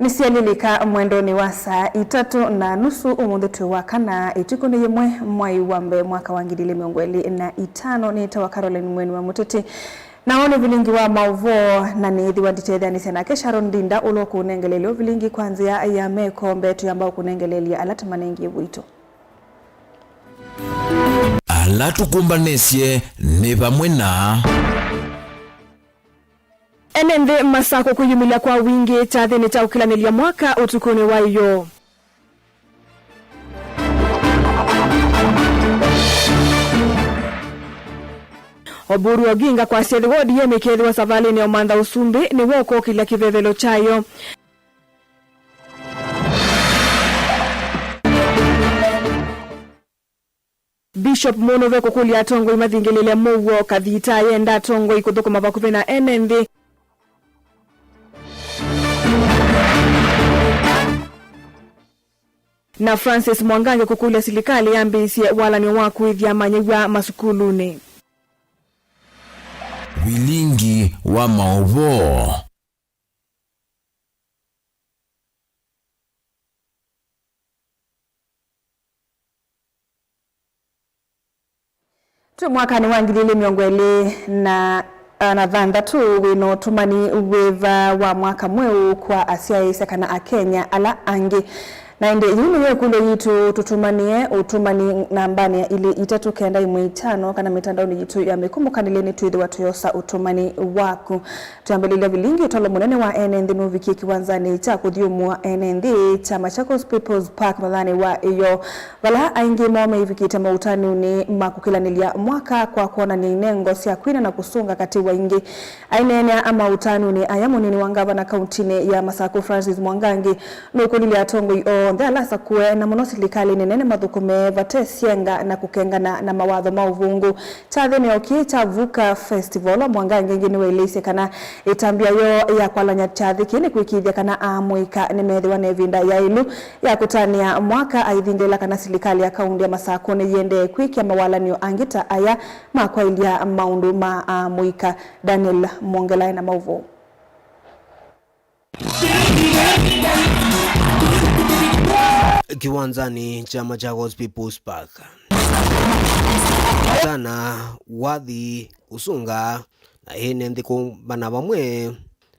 Nisialilika mwendoni wa saa 3:30 umuthi wa kana itikuni yemwe mwai wambe mwaka wa 2025 ni tawa Caroline Mweni wa Muteti naone vilingi wa mauvo na nithi wa ditethani sena kesharon Ndinda ulo kunengelelio vilingi kwanzia ya meko mbetu ambao kunengelelia alata manengi wito alatu kumbanesye ni pamwe na NNV masako kuyumila kwa wingi tathini cha ukilanelia mwaka utukuni wa iyo. Oburu Oginga kwa siedhi wodi ye mikedhi wa savali ni omanda usumbi ni woko kila kivevelo chayo. Bishop Monove kukuli ya tongo imadhingilile muwo kadhita yenda tongo ikuduko mabakuve na NNV. Na Francis Mwangange kukulia silikali yambisi wala ni waku idhia manyewa masukulune. Vilingi wa maovo. Mwakani wa 2023 wino tumani weva wa mwaka mweu kwa Asia Isakana Akenya ala angi na inde yini ye kulo yitu tutumanie utumani nambani ya ili itatu kenda imwe 5 kana mitandaoni yitu ya mekumbuka nileni tuidhi watu yosa utumani waku tuambelile vilingi utolo munene wa NND nuviki kiwanzani cha kudhiumu wa NND cha Machakos People's Park madhani wa iyo wala aingi mwame hivikita mautani uni makukila nilia mwaka kwa kuona ni nengo siya kwina na kusunga kati wa ingi ainenia ama utani uni ayamu nini wangava na kauntine ya Masako Francis Mwangangi nukulili atongo iyo ndala sakue na monosilikali nene madhukume vate sienga na kukengana na mawadho mauvungu tathini oki chavuka festival Mwangangi ngini welise kana itambia yo ya kwalanya chathi kini kuikithia kana amuika nimethiwa nevinda ya ilu ya kutania mwaka aithindela kana silikali ya kaundi ya Masako ni yende kwikia mawalanio angita aya makwailia maundu ma amuika. Daniel Mwongelai na mauvu kiwanzani cha Machakos People's Park sana wathi usunga na hene ndiko bana bamwe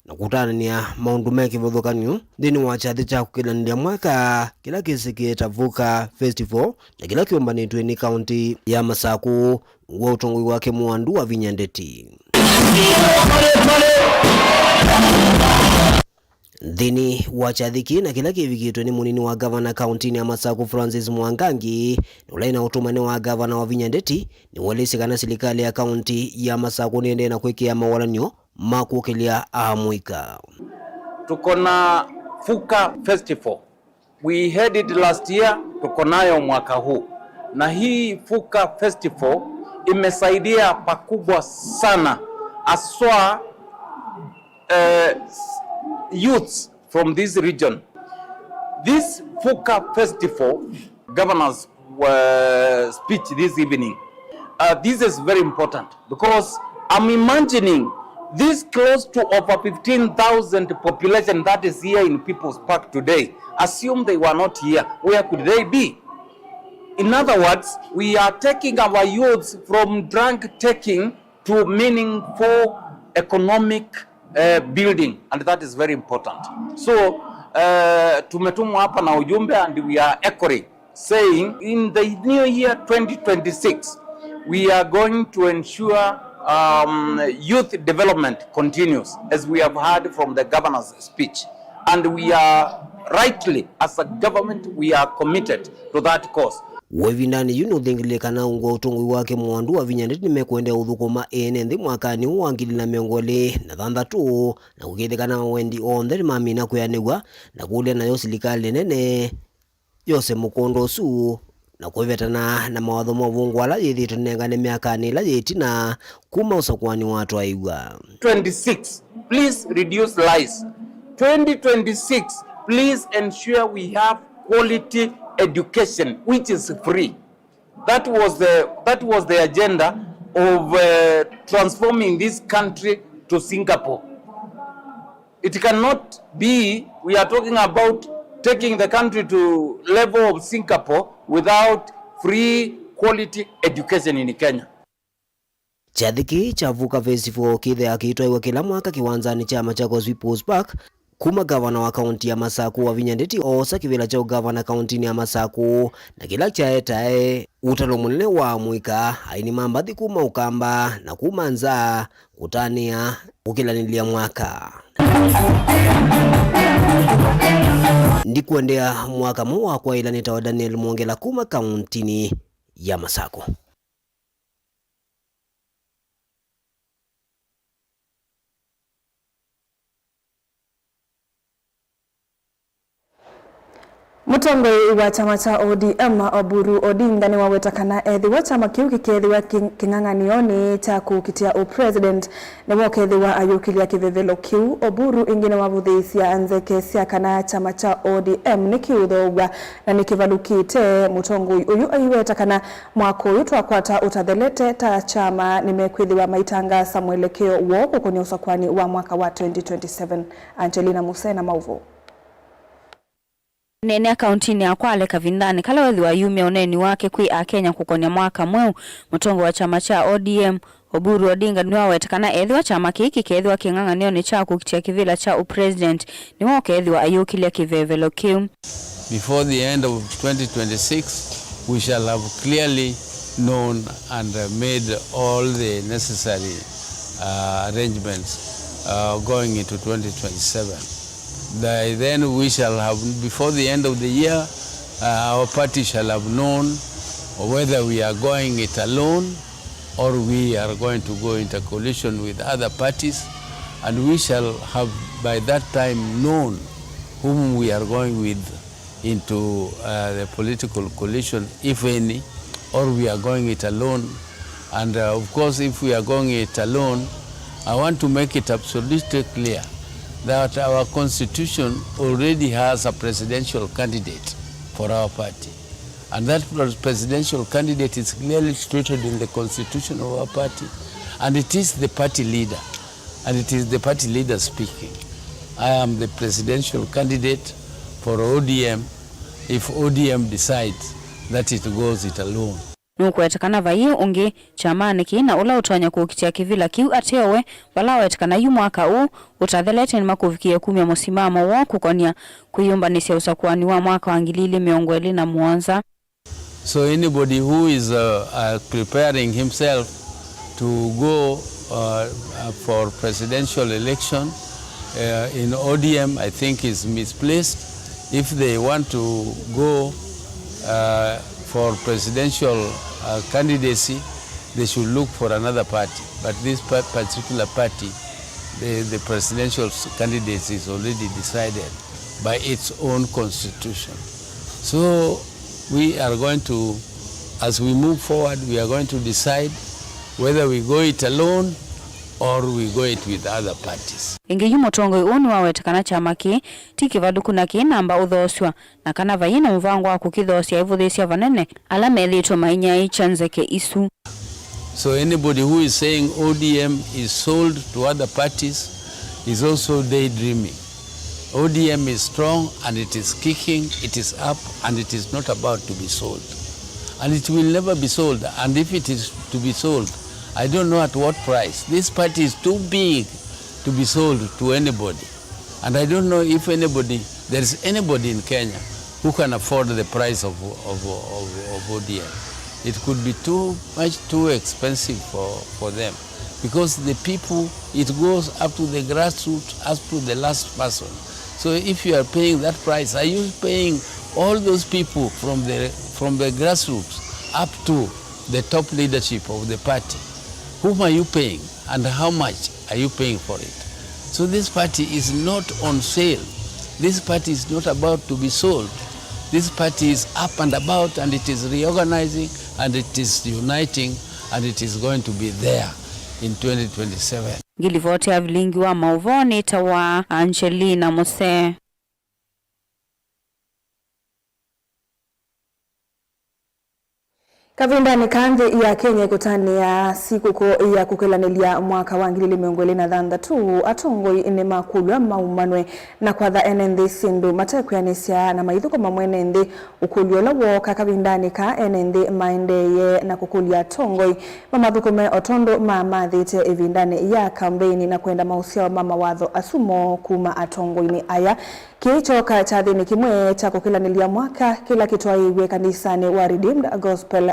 na kutania maundu meki vodhokanyu dini wa chathi cha kukilandia mwaka kila kisiki tavuka festival na kila kiombanitwe ni county ya Masako wa utongoi wake Mwandu wa Vinyandeti Dini wa chathiki na kila kivikitwe ni munini wa gavana kauntini ya Masako Francis Mwangangi ulaina utumani wa gavana wa Vinyandeti ni walisi kana silikali ya kaunti ya Masako niende na kuwekea mawalanyo makukilia ahamuika. Tukona Fuka Festival. We had it last year, tukonayo mwaka huu. Na hii Fuka Festival imesaidia pakubwa sana aswa youths from this region. This Fuka Festival, governor's speech this evening, this is very important because I'm imagining this close to over 15,000 population that is here in People's Park today. Assume they were not here, where could they be? In other words, we are taking our youths from drug taking to meaningful economic building, and that is very important. So tumetumwa hapa na ujumbe and we are echoing saying in the new year 2026 we are going to ensure youth development continues as we have heard from the governor's speech, and we are rightly as a government we are committed to that cause. Wevindani yuno dhingile kana ungo utungui wake Mwandu wa Vinyandeti nimekuendea udhukuma NND mwakani uwangili na miongole na dhanda tu na kukide kana wendi ondheri mamina kuyanigwa na kule na yosilikali nene yose mukondo su na kuvetana na mawadho mavungu wala yethi tunengane miakani la yetina kuma usakwani watu aigwa. 26, please reduce lies. 2026, please ensure we have quality education which is free. That was the agenda of transforming this country to Singapore. It cannot be we are talking about taking the country to level of Singapore without free quality education in Kenya. Chathiki cha Vuka Festival kithe akitoiwa kila mwaka kiwanzani cha Machakos People's Park kuma gavana wa kaunti ya Masaku Wavinya Ndeti osa kivila cha gavana kaunti ya Masaku na kila chaetae utalo munene wa mwika aini mambathi kuma ukamba na kumanza kutania ukilanilia mwaka ndikuendea mwaka muwa kwa ilanita wa Daniel Mwongela kuma kauntini ya Masaku. Mutongoi wa chama cha ODM Oburu Odinga ni wawetakana ethi wa chama kiu kikethiwa king'ang'anioni cha kukitia upresident ni wokethiwa ayukilia kivevelo kiu. Oburu ingine wavuthisia anzeke cia kana chama cha ODM ni kiuthogwa na nikivalukite. Mutongoi uyu aiwetakana mwako uyu twakwata utathelete ta chama nimekwithiwa maitangasa mwelekeo wo kukonia usakwani wa mwaka wa 2027. Angelina Musena Mauvo. Nene akaunti ya Kwale Kavindani kala wethi wa yume oneni wake kui Kenya kukonia mwaka mweu. Mutongo wa chama cha ODM Oburu Odinga ni wawetakana ethi wa chama kiki kethiwa king'ang'anio ni cha kukitia kivila cha upresident ni woke ethi wa ayukilia kivevelo kiu. Before the end of 2026 we shall have clearly known and made all the necessary arrangements going into 2027. Then we shall have, before the end of the year, our party shall have known whether we are going it alone or we are going to go into coalition with other parties, and we shall have by that time known whom we are going with into the political coalition, if any, or we are going it alone. And of course, if we are going it alone, I want to make it absolutely clear that our constitution already has a presidential candidate for our party. And that presidential candidate is clearly stated in the constitution of our party. And it is the party leader. And it is the party leader speaking. I am the presidential candidate for ODM if ODM decides that it goes it alone. Nukuwetakana vayi ungi chamani kina ula utonya kukitia kivila kiu ateowe wala wetakana yu mwaka u utathelete ni makuvikia 10 musimamo wo kukonia kuyumbanisia usakuani wa mwaka wa 2027. So anybody who is preparing himself to go for presidential election in ODM, I think is misplaced. If they want to go for presidential candidacy, they should look for another party. But this particular party, the presidential candidacy is already decided by its own constitution. So we are going to, as we move forward, we are going to decide whether we go it alone or we go it with other parties. Ingi yumotongo unu wawetakana chama ki tiki vadukuna ki namba uthoswa na kana vayina mvango wa kukithosya ivuthesya vanene ala methitwo mainya ichanzeke isu. So anybody who is saying ODM is sold to other parties is also daydreaming. ODM is strong and it is kicking, it is up and it is not about to be sold. And it will never be sold, and if it is to be sold, I don't know at what price. This party is too big to be sold to anybody. And I don't know if there is anybody in Kenya who can afford the price of ODM. It could be too expensive for them. Because the people, it goes up to the grassroots, up to the last person. So if you are paying that price, are you paying all those people from the grassroots up to the top leadership of the party? Whom are you paying and how much are you paying for it? So this party is not on sale. This party is not about to be sold. This party is up and about, and it is reorganizing, and it is uniting, and it is going to be there in 2027. Gilivote avilingi wa mauvoni tawa Angelina Mose. Kavindani kanthi ya Kenya kutania sikukuu ya kukelanilia mwaka wa 2026 atongoi ni makulwa maumanwe na kwatha enenthi sindu matekwianisya na maithuko mamwene nthi ukulyo lawo kakavindani ka enenthi maendeye na kukulia atongoi mamathukume otondo mamathite ivindani ya kampeni na kwenda mausio mama watho asumo kuma atongoi ni aya kichoka cha thini kimwe cha kukelanilia mwaka kila kitwaiwe kanisani wa Redeemed Gospel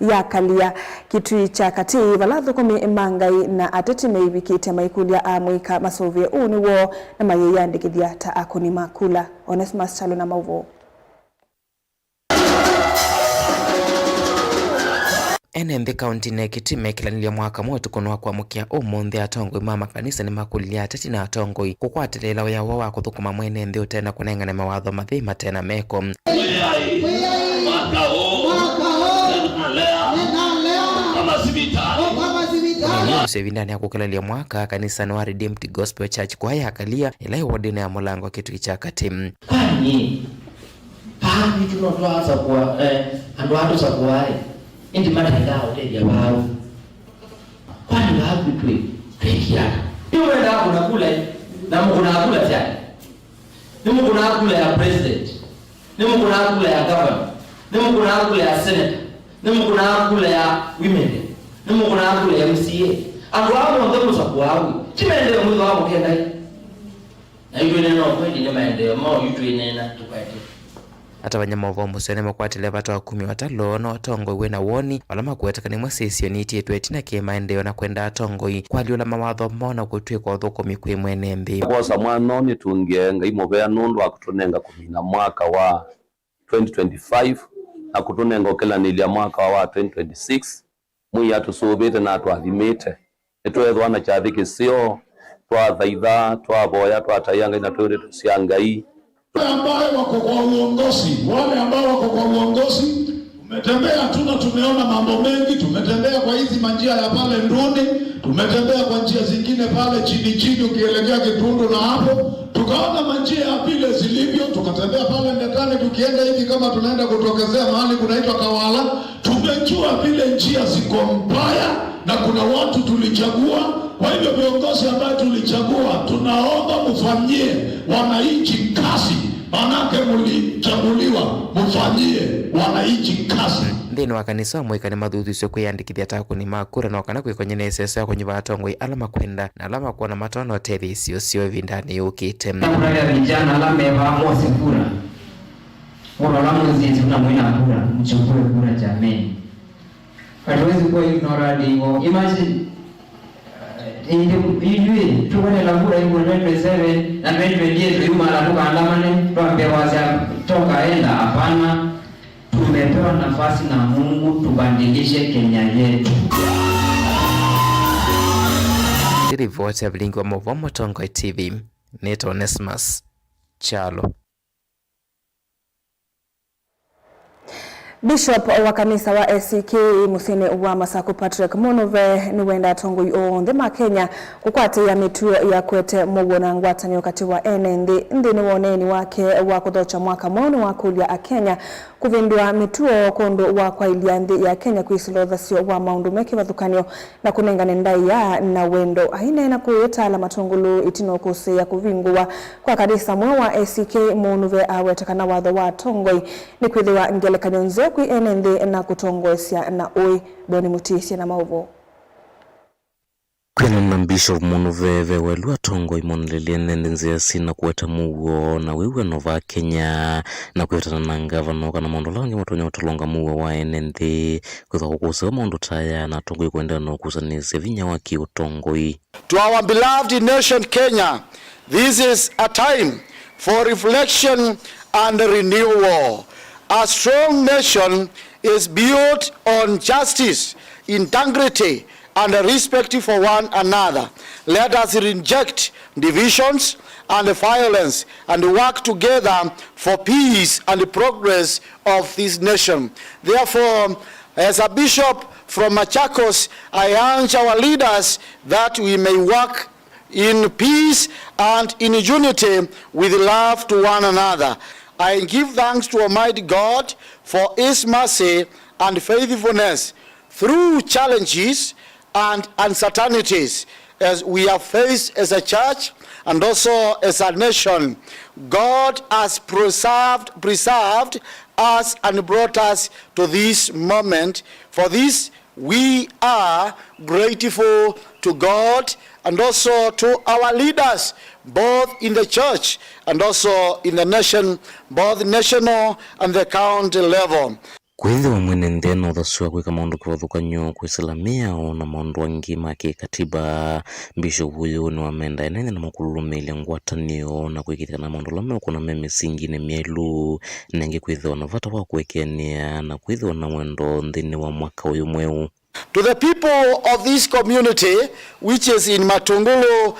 ya kalia kitui cha kati valathukumi mangai na ateti meibikite maikulia amwika masovie uni wo na mayeyandikithia ta akuni makula. Onesmus Chalo na mauvo. Enenthi kaunti ne kitime kilanilia mwaka mwetu kunwa kwa mukia umunthi atongoi mama kanisa ni makulia ateti na atongoi kukwatilela uyawa wa kuthukuma mwene nthi utena kunengane mawatho mathima tena meko Sevindani ya kukelania mwaka kanisa ni wa Redeemed Gospel Church kwa ya kalia ila wadine ya mulango kitu cha katimu. Kwani paani tunotwaza kwa andu atu za kuwai indi matenda hoteli ya bao kwani wapi tuikia iwe na unakula na mkunakula chani ni mkunakula ya president ni mkunakula ya governor ni mkunakula ya senator ni mkunakula ya women ni mkunakula ya MCA andu hapo ndo za kuwawi chimende mwizo wao kenda na hiyo neno kweli ni maendeleo mao yutu inena tukwete hata wanyama vombo sene makwatile watu wa 13 na atongoi na woni walama kuetakani mwasisio niti yetu etina kiemaendeo na kwenda atongoi kwa liula mawatho mona kutue kwa thukumi kwi mwene mbi kwa mwana ni tungenga imobea nundu wa kutunenga kumina mwaka wa 2025 na kutunenga okelanilia mwaka wa 2026 mwi atusubite na twathimite etwethwa na chathiki sio twathaitha twavoya twatayanga na twende tusiangai ambao wako kwa uongozi, wale ambao wako kwa uongozi tumetembea tumeona mambo mengi, tumetembea kwa hizi manjia ya pale Nduni, tumetembea kwa njia zingine pale chini ukielekea Kitundu na hapo tukaona manjia ya pile zilivyo, tukatembea pale Ndekani tukienda hivi kama tunaenda kutokezea mahali kunaitwa Kawala, tumejua vile njia ziko mbaya na kuna watu tulichagua. Kwa hivyo viongozi ambao tulichagua tunaomba mfanyie wananchi kazi, manake mlichaguliwa mfanyie wananchi kazi. Ndini wa kanisa wa mwikani mathuthucio kwiyandikithia takuni makura na wakana kwikonyene seso ya kunyiva atongoi alama kwenda na alama kuona matono tethi isio sio vindani ukite. Kuna vijana alama ya mose kura. Wana alama zinzi unamwina kura, mchukue kura jameni. Hatuwezi kuwa ignorant hivyo. Imagine Ijui, tuwane la kura hivu 2027 na 2028 yuma la tuka andamane, tuambia waza toka enda hapana, tumepewa nafasi na Mungu tubandilishe Kenya yetu. Ripoti ya Vilingi wa Movomo Tongoi TV, Neto Onesmus Chalo. Bishop wa kanisa wa ACK Musene wa Masaku Patrick Monove ni wenda atongoi onthe ma Kenya kukwate ya mituo ya kwete mugona ngwatani wakati wa enenthi nthini woneni wake wa kuthocha mwaka mwoni wa kulia a Kenya kuvindua mituo kondo wa kwa ilia nthi ya Kenya kuisilothacio wa maundu meki vathukanio na kunengane ndai ya na wendo aine na kuyetala matungulu itino kuse ya kuvingua kwa kanisa mwe wa ACK Monove awetakana watho wa tongoi ni kwithiwa ngelekanyo nzo kwi enenthi na kutongoesya na ui Boni Mutisia na mauvo. Kwena na Bishop Monove welu atongoi monelelia nende nzia sina kuweta muwo na wewe nova Kenya na kuweta na ngavana kana mondolangi matonya utalonga muwo wa enenthi kweza kukusa mondo taya na tongoi kwenda na kusanise vinya waki utongoi. To our beloved nation Kenya, this is a time for reflection and renewal. A strong nation is built on justice, integrity, and respect for one another. Let us reject divisions and violence and work together for peace and progress of this nation. Therefore, as a bishop from Machakos, I urge our leaders that we may work in peace and in unity with love to one another. I give thanks to Almighty God for his mercy and faithfulness through challenges and uncertainties as we have faced as a church and also as a nation. God has preserved us and brought us to this moment. For this, we are grateful to God and also to our leaders, both in the church and also in the nation, both national and the county level. Kwithiwa mwene ntheno uthasua kwika maundu kivathukanyo kwisalamia ona maundu angi ma kikatiba. Bishop huyu ni wamenda enene na makululumilia ngwatanio na kwikithana maundu lamwe kuna misingi ni mielu nengi kwithiwa na vata wa kuekenia na kwithiwa na mwendo nthini wa mwaka uyu mweu. To the people of this community, which is in Matungulu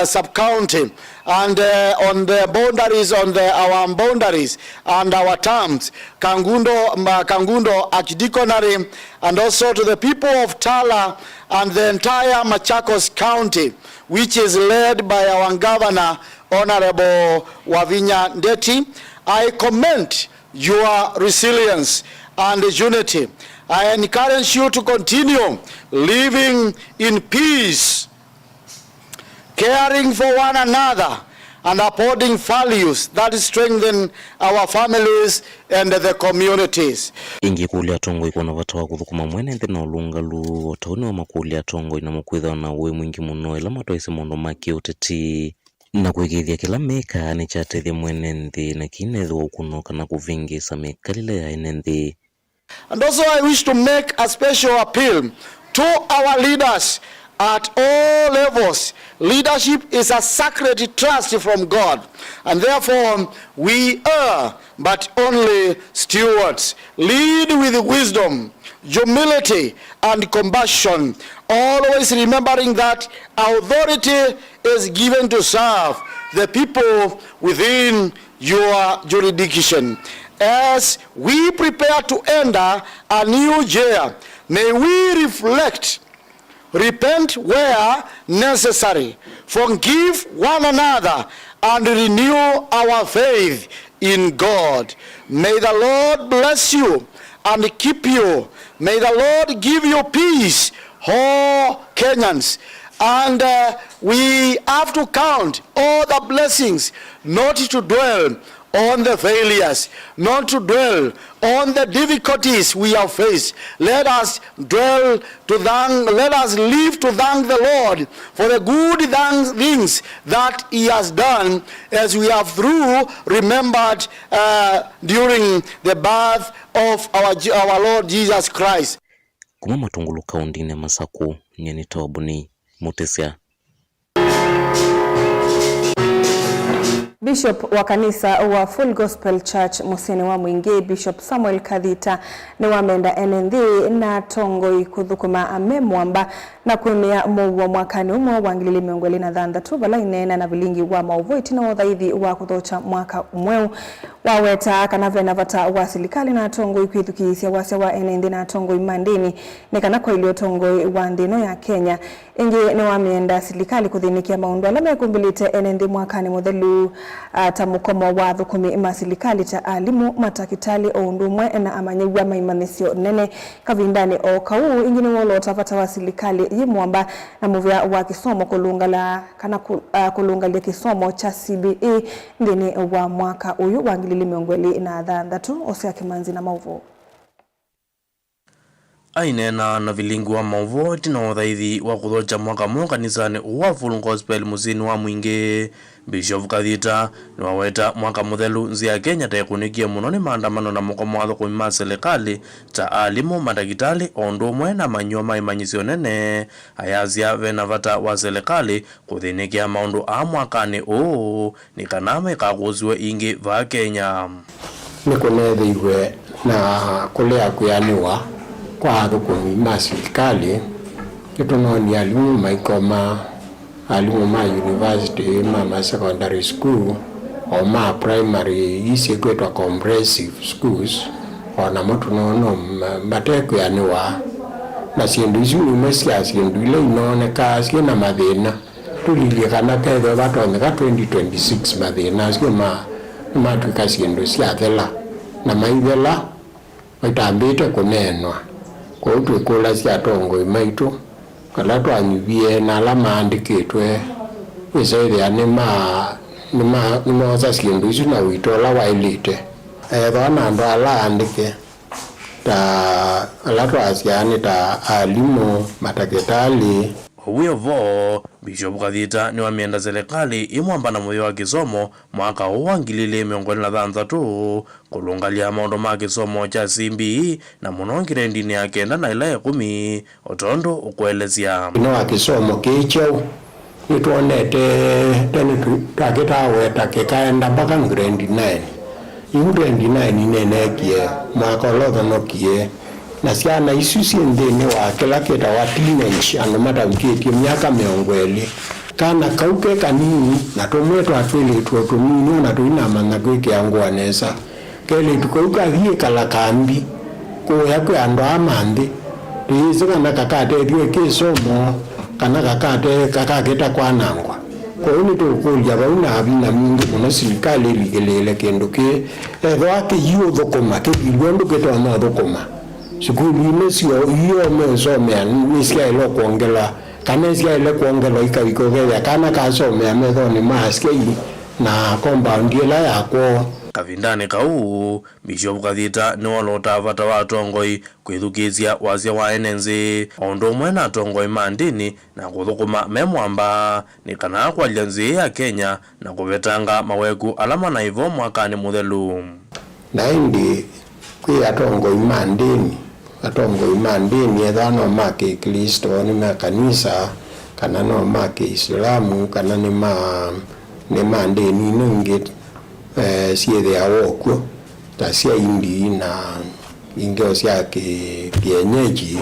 sub-county, and on the boundaries, our boundaries and our terms, Kangundo Archdeaconry, and also to the people of Tala and the entire Machakos County, which is led by our Governor, Honorable Wavinya Ndeti. I commend your resilience and unity. I encourage you to continue living in peace, caring for one another, and upholding values that strengthen our families and the communities. Ingi kulia tongo ikona vata wa kuthukuma mwene nthi na ulungalu otauni wa makulia tongo ina mukwitha na uwe mwingi muno ila matoisi mondo maki uteti na kwigithia kila meka ni chatethia mwene nthi na kinethwa ukunoka na kuvingisa mekalile ya ene nthi. And also I wish to make a special appeal to our leaders at all levels. Leadership is a sacred trust from God, and therefore we are but only stewards. Lead with wisdom, humility, and compassion, always remembering that authority is given to serve the people within your jurisdiction. As we prepare to enter a new year, may we reflect, repent where necessary, forgive one another, and renew our faith in God. May the Lord bless you and keep you. May the Lord give you peace, all Kenyans. And we have to count all the blessings, not to dwell on the failures, not to dwell on the difficulties we have faced. Let us live to thank the Lord for the good things that He has done, as we have remembered during the birth of our Lord Jesus Christ. Kuma Matungulu kaunti ne Masaku nyeni tawabuni Mutesia. Bishop wa kanisa wa Full Gospel Church Museni wa Mwingi, Bishop Samuel Kadhita ni wamenda NND na tongo ikuthukuma amemwamba na kuemea mwa mwakani umwa wangilili miongweli na dhanda tu bala inena na vilingi wa mauvoiti na wadhaithi wa kuthocha mwaka umweu waweta kanave na vata wa silikali na tongo ikuithukisia wase wa NND na tongo imandini ni kanakwa ilio tongo wa ndino ya Kenya. Ingi ni wamienda silikali kuthinikia maundu alame kumbilite NND mwakani modelu tamukomo wa thukumi masilikali ta alimu matakitali oundumwe na amanyegwa maimanisio nene kavindani o kau ingini wolo tafata wa silikali yimwamba na muvya wa kisomo kulungalia kisomo cha CBE ndini wa mwaka uyu wangilili miongweli na dhandatu Osea Kimanzi na mauvo. Ainena na vilingu wa mauvo tina wathaithi wa kuthocha mwaka kanisani wa Full Gospel Museni wa Mwingi. Bishop Kadhita ni waweta mwaka muthelu nzi ya Kenya taikunikia muno ni maandamano na mukomo wa thukumi ma serikali ta alimu madagitali ondumwe na manyua maimanyisio nene ayazia vena vata wa serikali kuthinikia maundu a mwakani ni kaname kaguziwe ingi va Kenya. Ni kunethiwe na kulea kuyaniwa kwa thukumi ma serikali kitunoni alimu maikoma alimu ma university ma secondary school o ma primary isi kwetwa comprehensive schools ona motu nono mateko yaniwa na sindu isu umesia sindu ile inoneka sina mathina tulilie kana ketho batoneka 2026 mathina sio ma twika sindu cia thela na maithela maitambite kunenwa kwa twikula cia tongoi maitu kala twanyuvie na ala maandikitwe wisaithia nimoza sindu icio na witola wailite thona andu ala andike ta ala twasiani ta alimu matakitali Owiyovo Bishop Kathita ni wamienda serikali imwambana moyo wa kisomo mwaka wa 2023 kulungalia maundu ma kisomo cha CBE na muno ngirendini ya 9 na ila ya 10 otondo ukwelezia ino wa kisomo kicho nitwonete teni takitaweta kikaenda mpaka grade 9 grade 9 inenekie mwaka lothonokie na ciana icio cienthini wa kila kita wa teenage ando matamkitie miaka 20 kana kauke kanini na tumwe twatwilitwo tumini na tuinamanya gwikia ngwanesa kele tukauka thie kala kambi kuya kwe ando amanthi rizo kana kakate thie kisomo kana kakageta kwanangwa kwa hiyo tukulia bauna abina mingi kuna serikali ligelele kendo ke ethwa hiyo thokoma ke ilwendo ketwa thokoma shukuru imesio hiyo mesomea nisikia ile kuongela kama sikia ile kuongela ikawikogea kana kasomea methoni maskei na compound ile yako kavindani kau Bishop Kathita ni walota vata wa tongoi kwithukizia wazia wa enenzi ondo mwena tongoi mandini na kuthukuma memwamba ni kana kwa lianzi ya Kenya na kuvetanga maweku alama na hivyo mwakani muthelu na indi kwa tongoi mandini ethano make Kristo ni makanisa kana no make Islamu kana ni mandini nungi siethe awokwo ta cia indi na ingeo cia kienyeji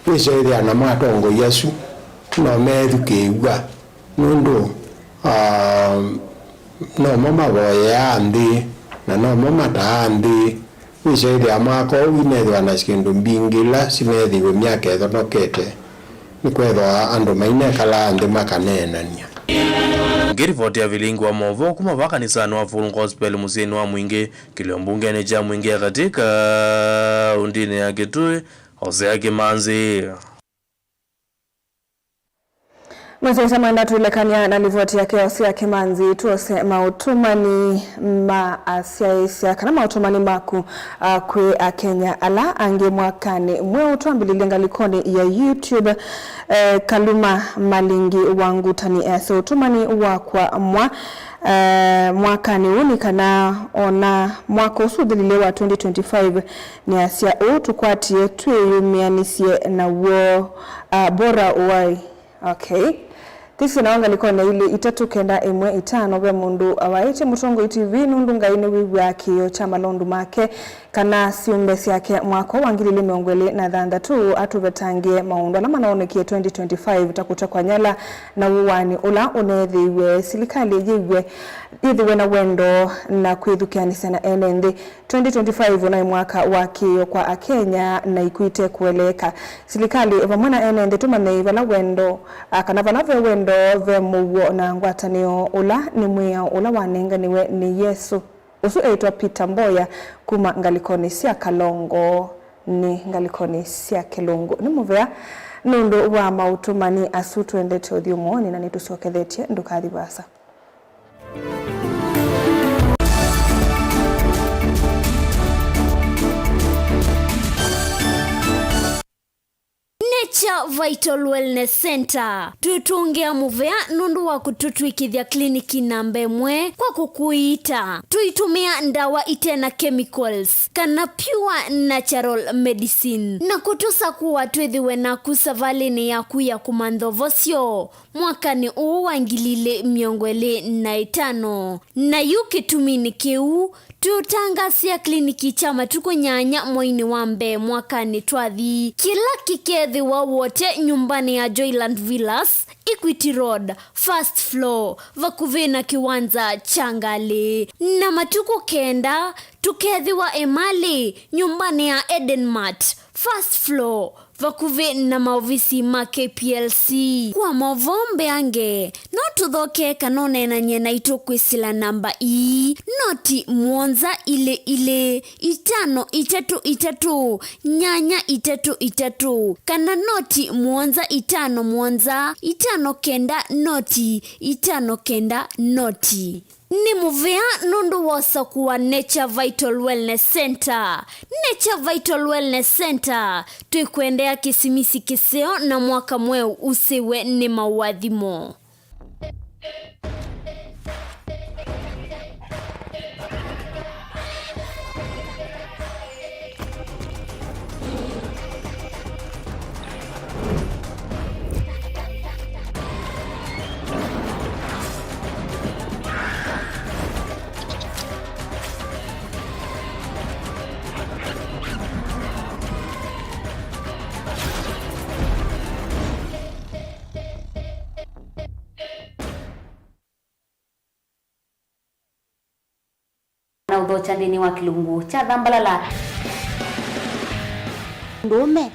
wisoithia na matongo Yesu no methukiwa nundu no mama boya andi na no mama taandi wisoithia mako winethwa na skindu mbingila simethiwe miaka ethonokete nikwethwa andu mainekala andi makanenania Ngiripoti ya vilingu wa movo kuma vakanisani wa Full Gospel Musini wa Mwingi kiliombungeni cha Mwingi katika undini ya Kitui Hosea Kimanzi. Mwezi mwenda tulekania na livoti yake Hosea Kimanzi tuose mautumani asiaisia kana mautumani maku kwe Kenya ala ange mwakani mweu tuambililenga likoni ya YouTube Kaluma Malingi wangu tani so utumani wakwa mwakani unikana ona mwaka usudhilile wa 2025 ni asia tukwatie tuyumianisie na wo bora uwai. Okay. Tisi naonga likona ili itatu kenda emwe itano be mundu awaite mutongo TV nundunga ine wiwi akiyo chama londu make kana siumbesi yake mwako wangilile miongwele na dhanda tu atuvetangie maundu alama naonekie 2025 takuta kwa nyala na uwani ula unethiwe silikali yithiwe na wendo na kuidhukianisa na enende 2025 na mwaka wakiyo kwa Kenya na ikuite kueleka silikali vamwana enende tumameiva na wendo kana vanave wendo ve muwo na ngwatanio ula ni mwia ula wanenga niwe ni Yesu usu eitwa Peter Mboya kuma ngalikoni sia Kalongo ni ngalikoni sia Kelongo ni muvea nundu wa mautumani asu tuendete uthiumoni na nitusokethetie ndukathi basa Vital Wellness Center tutungia muvea nundu wa kututwikithia kliniki nambe mwe kwa kukuita tuitumia ndawa itena chemicals kana pure natural medicine na kutusa kuwa twithiwe na kusavalini ya kuya kumandhovosyo mwakani uwangilile miongwele na itano na yukitumini kiu tutangasia kliniki chama tukunyanya moini wambe mwakani twathi kila kikethi wa wote nyumbani ya Joyland Villas Equity Road first floor vakuvena kiwanza Changali na matuku kenda tukethi wa Emali nyumbani ya Eden Mart first floor vakuve na maofisi ma KPLC kwa mavombe ange not tuthoke kanone na nyena itokwisila namba noti mwonza ile 533 nyanya 33 kana noti mwonza 5 mwonza 5 kenda noti 5 kenda noti. Ni muvea nundu wosa kuwa Nature Vital Wellness Center. Nature Vital Wellness Center tuikuendea kisimisi kiseo na mwaka mweu usiwe ni mawadhimo. na udhocha ndini wa kilungu cha dhambalala ndume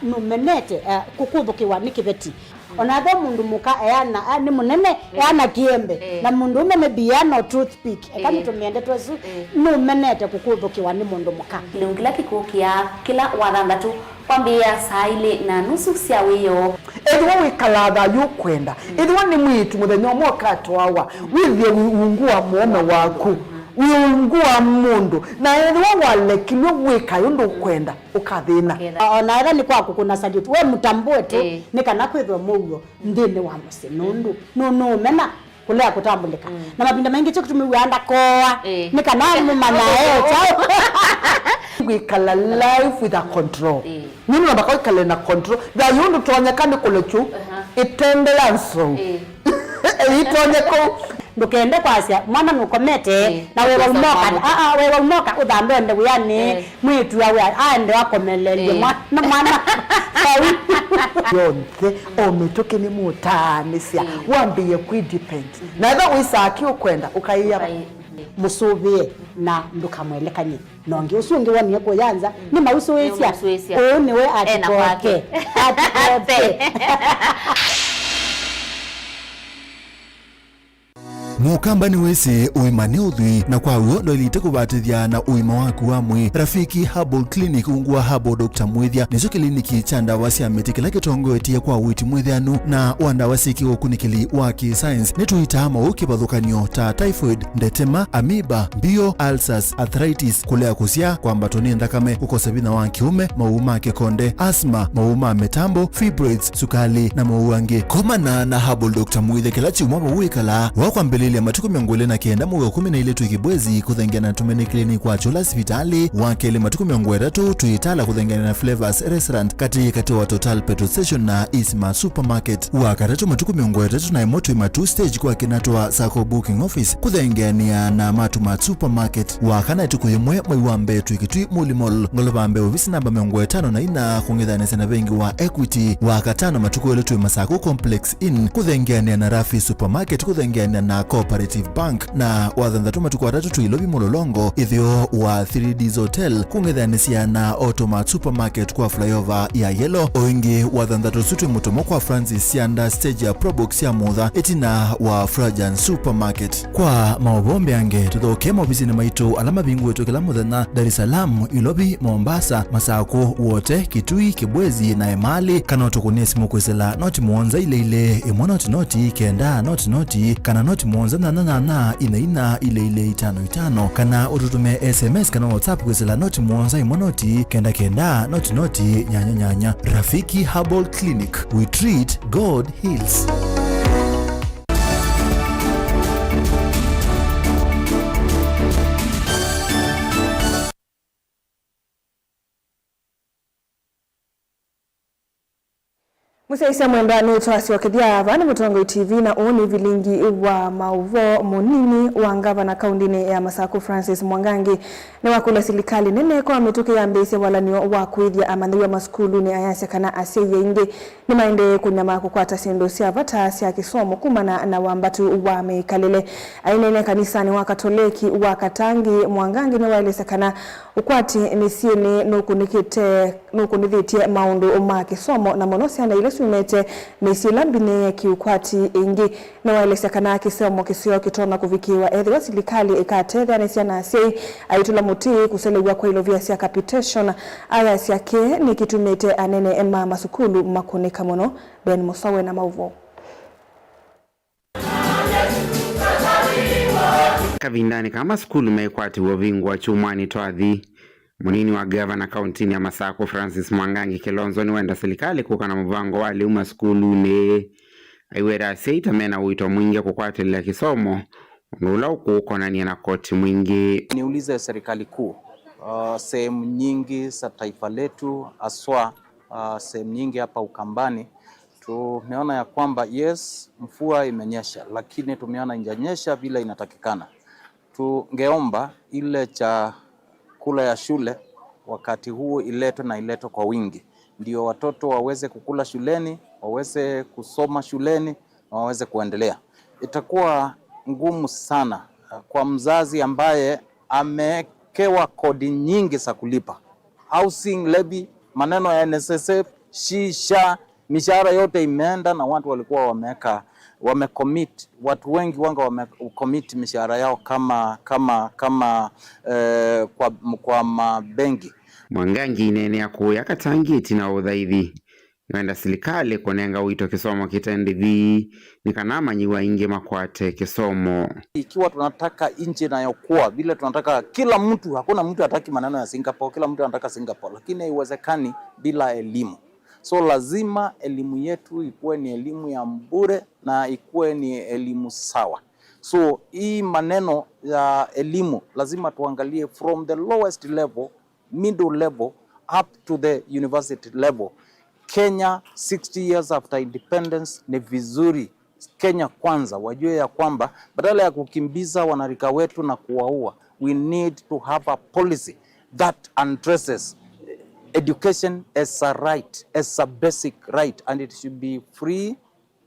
numenete kukuthukiwa ni kibeti onathe mundu muka eana ni munene eana kiembe na mundu ume biano toothpick ekani tumiende twesu numenete kukuthukiwa ni mundu muka kilungila kikukia kila wathandatu kwambia saa ile na nusu cia wiyo edwa wikalatha yukwenda edwa ni mwitu muthenya mwoka twawa withie ungua muome waku wiungua mundu na edwa walekilwe wika yundu kwenda ukathina ona era ni kwaku kuna salute we mutambue tu ni kana kwithwa muyo ndini wa musi nundu no mena kulea kutambulika na mabinda mengi cyo kutumiwanda koa ni kana mumana chao wikala life with a control nini nabako ikale na control da yundu tuonyekane kulechu itendela nso itonyeko ndukende kwasia mwana nukomete na wewe umoka wewe umoka udambende uyani mwitu yawe aende wakomelelie mwana yonke ometoke ni mutanisia wambie kwidepend na eba wisaki ukwenda ukaiya musubie na ndukamwelekanye nonge usungi wani yako yanza ni mausuwesia oni we atikoke Mukambani wese uimane udhui na kwa huo ndo ilite kubatithia na uima waku wa mwi Rafiki Herbal Clinic ungua Herbal Dr. Mwithia nizo kliniki cha ndawa cia miti kila kitongo etie kwa witi mwithianu na wanda wasiki ukunikili wa science nituita mauki bathukanio ta typhoid, ndetema, amoeba, bio, ulcers, arthritis, kulea kusia kwa mbatoni ndakame, kukosa bina wa kiume, mauma kekonde, asthma, mauma metambo, fibroids, sukali na mauange. Komana na Herbal Dr. Mwithia kila chiumwa wikala wakwa mbele ya matuko miongole na kienda muwe 12 tukibwezi kuthengia na tumeni clinic kwa chola hospitali wakele matuko miongole tu tuitala kuthengia na Flavors Restaurant kati wa Total Petrol Station na Isma Supermarket wakatatu matuko miongole tu na emoto imatu stage kwa kinatwa Sako Booking Office kuthengia na Matuma Supermarket wakana tukuyemwe mwiwambe tukitui Mulimol ngolobambe ofisi namba miongole 5 na ina kungethana sana bengi wa Equity wakatano matuko yetu Masako Complex Inn kuthengia na Rafi Supermarket kuthengia na Cooperative Bank na wathandatuma tukwatatu tuilobi Mololongo ithio wa 3D's Hotel kungethanisia na Automat Supermarket kwa flyover ya Yellow oingi wathandatu sutu mutomo kwa Francis Sianda stage ya Probox ya Mutha etina wa Frajan Supermarket kwa maobombe ange tuthoke mobisini maitu alama bingu wetu kila muthenya Dar es Salaam, Ilobi, Mombasa, Masako wote Kitui, Kibwezi na Emali kana tukunesi mukwesela noti muonza ile noti kenda noti kana noti muonza na ina ile 55 kana ututume SMS kana WhatsApp kwesela noti muonza imonoti kenda noti nyanya. Rafiki Herbal Clinic, we treat, God heals. Musaisa mwendani twasiokithia avani Mutongo TV na uni vilingi wa mauvo munini wa ngavana kaundini ya Masako Francis Mwangangi ni wakula silikali nene kwa mituke ya mbese walanio wa kuithia amandhiwa maskulu ni ayase kana asiye inge ni maende kunyama kukwata sindo siya vata siya kisomo kumana na wambatu wa mekalele ainene kanisani wa Katoliki wa Katangi Mwangangi ni wailese kana ukwati nisieni nukunidhitie maundu uma kisomo na monosi ana ile gitumete misilambine kiukwati ingi na waelesekana kisomo kisio kitona kuvikiwa ethiwa serikali ikatethanisia na sei aitula muti kuselewa kwa ilovia cia capitation aya ciake ni kitumete anene ema masukulu makunika muno. Ben Musawe na mauvo kavindani kama skulu mekwati wovingwa chumwani twathi munini wa gavana kauntini ya Masako Francis Mwangangi Kilonzo ni wenda serikali kuka na mvango wale uma skulu ne aiwera seita mena uito mwingi kukwatelea kisomo nula ukuko na niena koti mwingi. Niulize serikali kuu sehemu nyingi za taifa letu aswa sehemu nyingi hapa Ukambani tumeona ya kwamba yes mvua imenyesha lakini tumeona injanyesha bila inatakikana. Tungeomba ile chakula ya shule wakati huu iletwe kwa wingi ndio watoto waweze kukula shuleni, waweze kusoma shuleni na waweze kuendelea. Itakuwa ngumu sana kwa mzazi ambaye amekewa kodi nyingi za kulipa. Housing levy, maneno ya NSSF, shisha, mishahara yote imeenda na watu walikuwa wamecommit, watu wengi wanga wamecommit mishahara yao kwa mabengi. Mwangangi nene akuya katangiti na udhaithi wenda serikali kunenga wito kisomo kitendithi nikanama nyiwa inge makwate kisomo. Ikiwa tunataka nchi inayokuwa vile tunataka kila mtu, hakuna mtu hataki maneno ya Singapore, kila mtu anataka Singapore, lakini haiwezekani bila elimu. So lazima elimu yetu ikuwe ni elimu ya bure na ikuwe ni elimu sawa. So hii maneno ya elimu lazima tuangalie from the lowest level, middle level up to the university level. Kenya 60 years after independence ni vizuri Kenya kwanza wajue ya kwamba badala ya kukimbiza wanarika wetu na kuwaua, we need to have a policy that addresses education as a right, as a basic right, and it should be free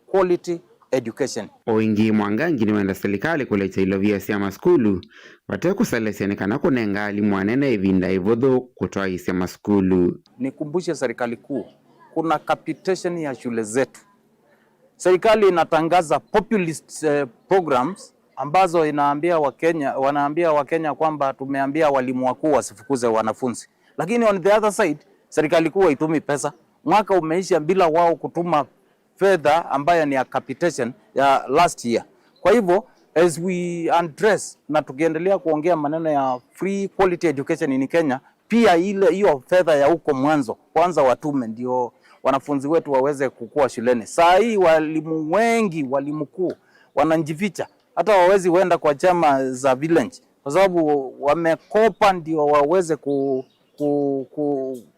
quality education. Oingi Mwangangi ni wenda serikali kuleta ilovia cia maskulu wate kusalesianikana kunenga alimu anene ivinda ivodho kutoa isia maskulu. Nikumbushe serikali kuu kuna capitation ya shule zetu. Serikali inatangaza populist programs ambazo wanaambia Wakenya kwamba tumeambia walimu wakuu wasifukuze wanafunzi. Lakini on the other side, serikali kuu haitumi pesa. Mwaka umeisha bila wao kutuma fedha ambayo ni ya capitation ya last year. Kwa hivyo, as we address na tukiendelea kuongea maneno ya free quality education in Kenya, pia hiyo fedha ya huko mwanzo kwanza watume ndio wanafunzi wetu waweze kukua shuleni. Saa hii walimu wengi, walimu kuu wananjificha, hata wawezi wenda kwa chama za village kwa sababu wamekopa ndio waweze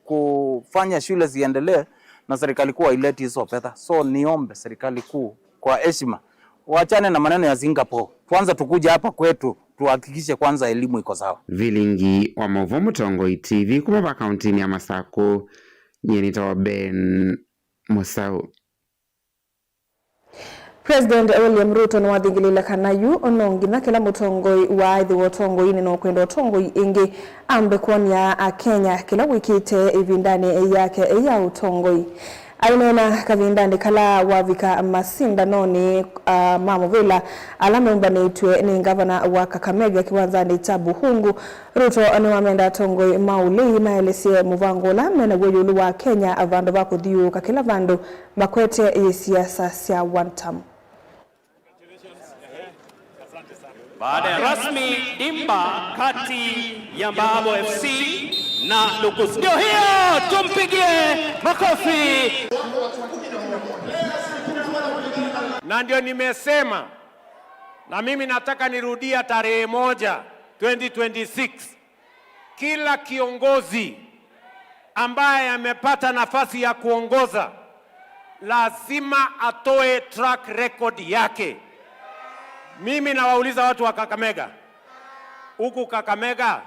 kufanya shule ziendelee na serikali kuu haileti hizo fedha. So niombe serikali kuu kwa heshima waachane na maneno ya Singapore. Kwanza tukuja hapa kwetu tuhakikishe kwanza elimu iko sawa. Vilingi wa Mauvo Mutongoi TV kuma kauntini ya Masako nyenita Ben Musau. President William Ruto ni wathingilila kanayu onongi na kila mutongoi wa ithi wotongoi ni no kwenda otongoi ingi ambe kuonia Kenya kila wikite ivindani yake ya utongoi. Ainena kavindani kala wavika masindanoni Mamuvila alameumbanitwe ni gavana wa Kakamega kiwanzani cha Buhungu. Ruto ni wamenda tongoi mauli maelesie muvangola mena weyulu wa Kenya avandu vakuthiuka kila vandu makwete siasa cia one term. Baada ya rasmi dimba kati ya Mbabo FC na Lukus. Ndio hiyo, tumpigie makofi. Na ndio nimesema, na mimi nataka nirudia tarehe 1 2026. Kila kiongozi ambaye amepata nafasi ya kuongoza lazima atoe track record yake. Mimi nawauliza watu wa Kakamega, huku Kakamega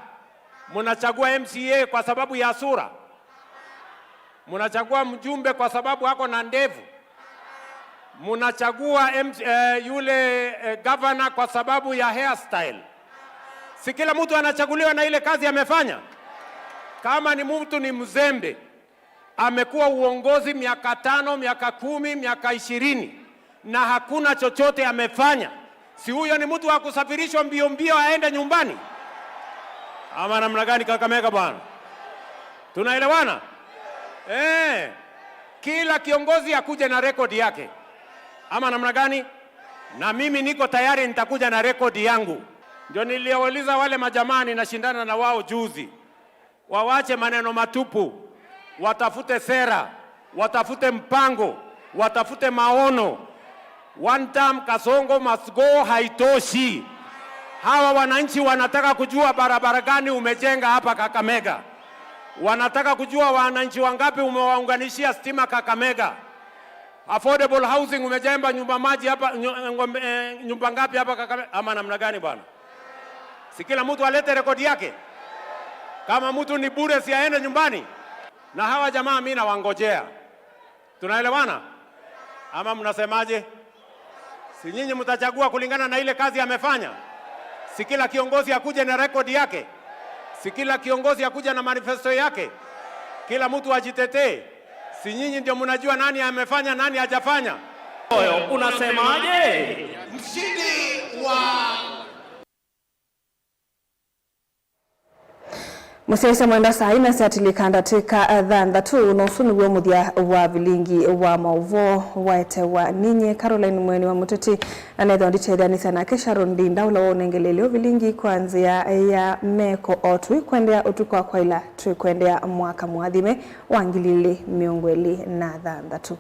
mnachagua MCA kwa sababu ya sura? Mnachagua mjumbe kwa sababu hako na ndevu? Mnachagua yule governor kwa sababu ya hairstyle? Si kila mtu anachaguliwa na ile kazi amefanya? Kama ni mtu ni mzembe, amekuwa uongozi miaka 5, miaka 10, miaka 20 na hakuna chochote amefanya. Si huyo ni mtu wa kusafirishwa mbio mbio aende nyumbani? Ama namna gani Kakamega bwana? Tunaelewana? Kila kiongozi akuje na rekodi yake. Ama namna gani? Na mimi niko tayari, nitakuja na rekodi yangu. Ndio niliwauliza wale majamani nashindana na wao juzi, wawache maneno matupu, watafute sera, watafute mpango, watafute maono. One term Kasongo must go haitoshi. Hawa wananchi wanataka kujua barabara gani umejenga hapa Kakamega. Wanataka kujua wananchi wangapi umewaunganishia stima Kakamega. Affordable housing umejenga nyumba maji hapa, nyumba ngapi hapa Kakamega? Ama namna gani bwana? Si kila mtu alete rekodi yake. Kama mtu ni bure si aende nyumbani. Na hawa jamaa mimi nawangojea. Tunaelewana? Ama mnasemaje? Si nyinyi mtachagua kulingana na ile kazi amefanya? Si kila kiongozi akuje na rekodi yake? Si kila kiongozi akuje na manifesto yake? Kila mtu ajitetee. Si nyinyi ndio mnajua nani amefanya nani hajafanya? Unasemaje? Mshindi wa Musese mwenda saa ina satilikanda tika dhanda tu nosuni uwe muthia wa vilingi wa mauvo waete wa ninye Caroline Mweni wa Muteti anedho ndichedhani sana kesha rondi ndaula wonengeleleo vilingi kuanzia ya meko otui kuendea utukwa kwa ila tui kuendea mwaka muadhime wangilili miongweli na dhanda tu.